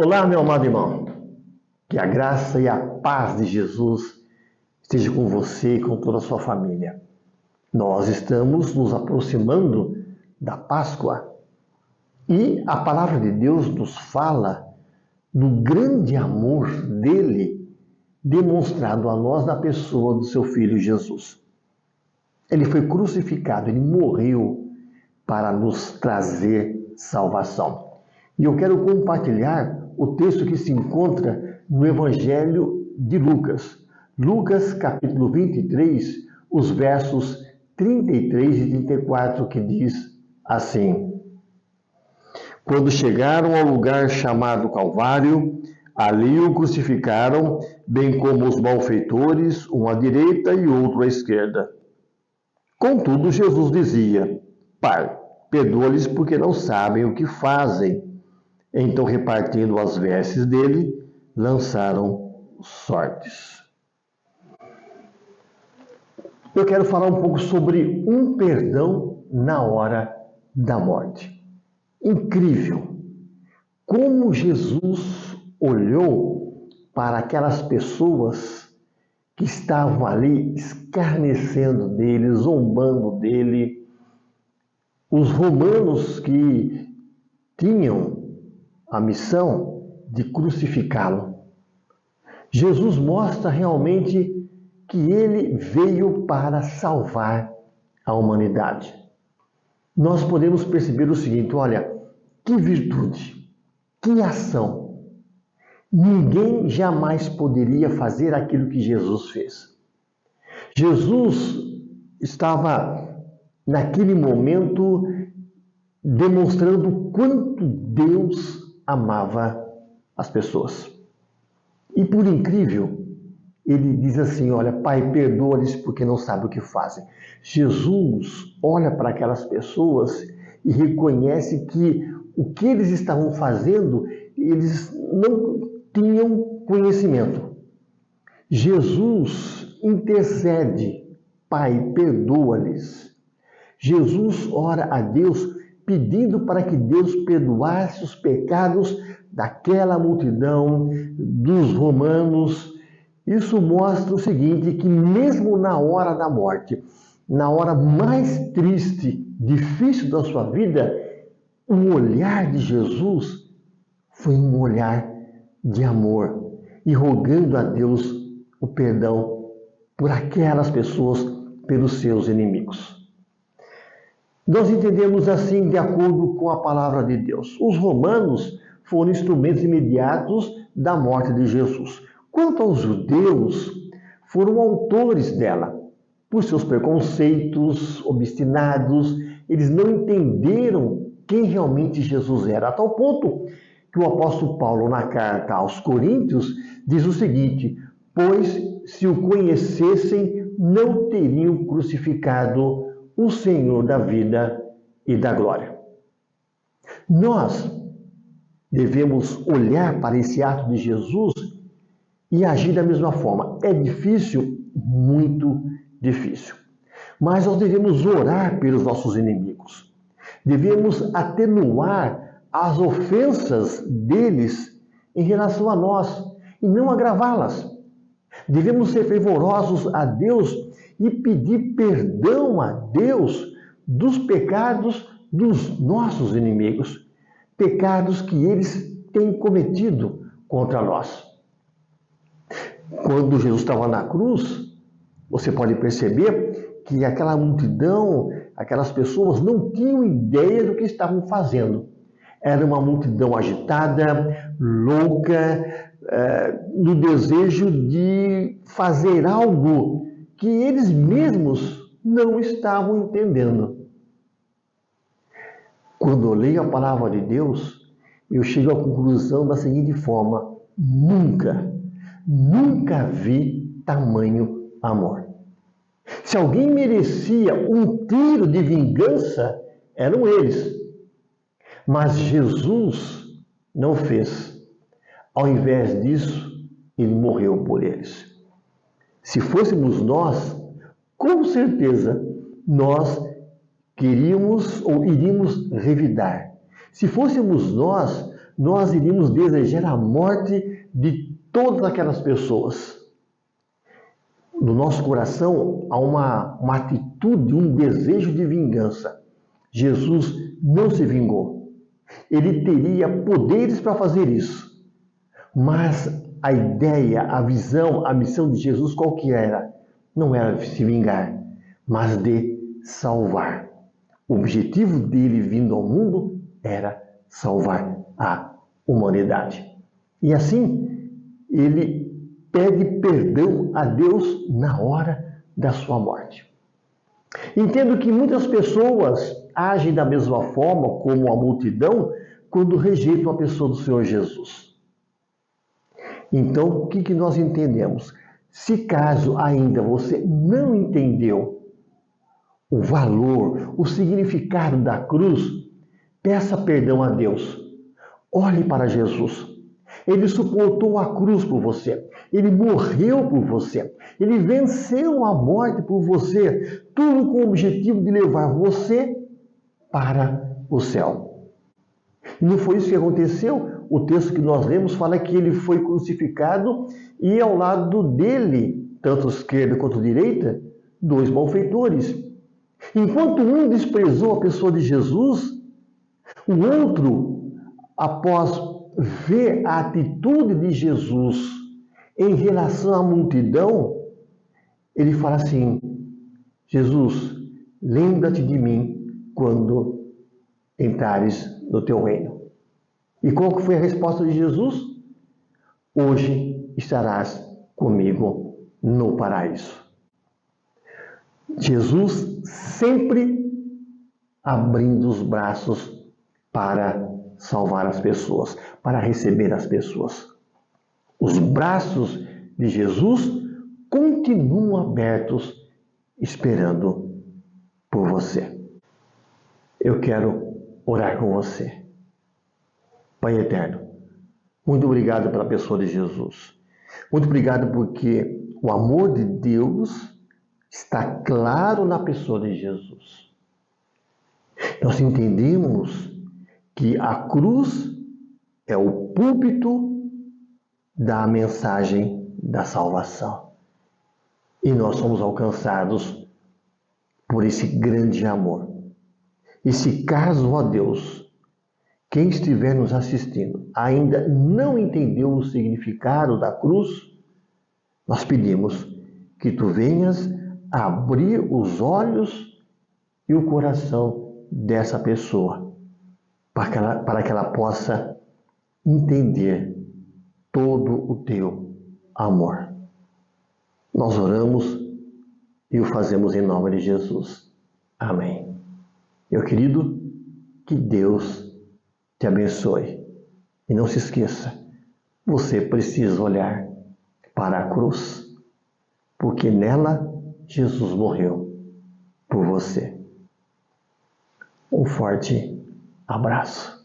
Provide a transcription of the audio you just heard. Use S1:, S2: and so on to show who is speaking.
S1: Olá, meu amado irmão. Que a graça e a paz de Jesus esteja com você e com toda a sua família. Nós estamos nos aproximando da Páscoa e a palavra de Deus nos fala do grande amor dele demonstrado a nós na pessoa do seu Filho Jesus. Ele foi crucificado, ele morreu para nos trazer salvação. E eu quero compartilhar o texto que se encontra no Evangelho de Lucas. Lucas, capítulo 23, os versos 33 e 34, que diz assim: Quando chegaram ao lugar chamado Calvário, ali o crucificaram, bem como os malfeitores, um à direita e outro à esquerda. Contudo, Jesus dizia: Pai, perdoa-lhes porque não sabem o que fazem. Então, repartindo as vestes dele, lançaram sortes. Eu quero falar um pouco sobre um perdão na hora da morte. Incrível! Como Jesus olhou para aquelas pessoas que estavam ali escarnecendo dele, zombando dele, os romanos que tinham a missão de crucificá-lo. Jesus mostra realmente que ele veio para salvar a humanidade. Nós podemos perceber o seguinte: olha, que virtude, que ação. Ninguém jamais poderia fazer aquilo que Jesus fez. Jesus estava, naquele momento, demonstrando o quanto Deus amava as pessoas. E por incrível, ele diz assim: olha, Pai, perdoa-lhes porque não sabem o que fazem. Jesus olha para aquelas pessoas e reconhece que o que eles estavam fazendo, eles não tinham conhecimento. Jesus intercede: Pai, perdoa-lhes. Jesus ora a Deus pedindo para que Deus perdoasse os pecados daquela multidão, dos romanos. Isso mostra o seguinte, que mesmo na hora da morte, na hora mais triste, difícil da sua vida, o olhar de Jesus foi um olhar de amor e rogando a Deus o perdão por aquelas pessoas, pelos seus inimigos. Nós entendemos assim, de acordo com a palavra de Deus. Os romanos foram instrumentos imediatos da morte de Jesus. Quanto aos judeus, foram autores dela. Por seus preconceitos obstinados, eles não entenderam quem realmente Jesus era. A tal ponto que o apóstolo Paulo, na carta aos Coríntios, diz o seguinte: pois se o conhecessem, não teriam crucificado o Senhor da vida e da glória. Nós devemos olhar para esse ato de Jesus e agir da mesma forma. É difícil? Muito difícil. Mas nós devemos orar pelos nossos inimigos. Devemos atenuar as ofensas deles em relação a nós e não agravá-las. Devemos ser fervorosos a Deus e pedir perdão a Deus dos pecados dos nossos inimigos, pecados que eles têm cometido contra nós. Quando Jesus estava na cruz, você pode perceber que aquela multidão, aquelas pessoas não tinham ideia do que estavam fazendo. Era uma multidão agitada, louca, no desejo de fazer algo que eles mesmos não estavam entendendo. Quando eu leio a palavra de Deus, eu chego à conclusão da seguinte forma: nunca vi tamanho amor. Se alguém merecia um tiro de vingança, eram eles. Mas Jesus não fez. Ao invés disso, ele morreu por eles. Se fôssemos nós, com certeza, nós queríamos ou iríamos revidar. Se fôssemos nós, nós iríamos desejar a morte de todas aquelas pessoas. No nosso coração há uma atitude, um desejo de vingança. Jesus não se vingou. Ele teria poderes para fazer isso. Mas a ideia, a visão, a missão de Jesus qual que era? Não era se vingar, mas de salvar. O objetivo dele vindo ao mundo era salvar a humanidade. E assim, ele pede perdão a Deus na hora da sua morte. Entendo que muitas pessoas agem da mesma forma como a multidão quando rejeitam a pessoa do Senhor Jesus. Então, o que nós entendemos? Se caso ainda você não entendeu o valor, o significado da cruz, peça perdão a Deus. Olhe para Jesus. Ele suportou a cruz por você. Ele morreu por você. Ele venceu a morte por você. Tudo com o objetivo de levar você para o céu. E não foi isso que aconteceu? O texto que nós lemos fala que ele foi crucificado e ao lado dele, tanto à esquerda quanto à direita, 2 malfeitores. Enquanto um desprezou a pessoa de Jesus, o outro, após ver a atitude de Jesus em relação à multidão, ele fala assim: Jesus, lembra-te de mim quando entrares no teu reino. E qual foi a resposta de Jesus? Hoje estarás comigo no paraíso. Jesus sempre abrindo os braços para salvar as pessoas, para receber as pessoas. Os braços de Jesus continuam abertos, esperando por você. Eu quero orar com você. Pai eterno, muito obrigado pela pessoa de Jesus. Muito obrigado porque o amor de Deus está claro na pessoa de Jesus. Nós entendemos que a cruz é o púlpito da mensagem da salvação. E nós somos alcançados por esse grande amor. E se caso, ó Deus, quem estiver nos assistindo ainda não entendeu o significado da cruz, nós pedimos que tu venhas abrir os olhos e o coração dessa pessoa, para que ela possa entender todo o teu amor. Nós oramos e o fazemos em nome de Jesus. Amém. Meu querido, que Deus te abençoe. E não se esqueça, você precisa olhar para a cruz, porque nela Jesus morreu por você. Um forte abraço.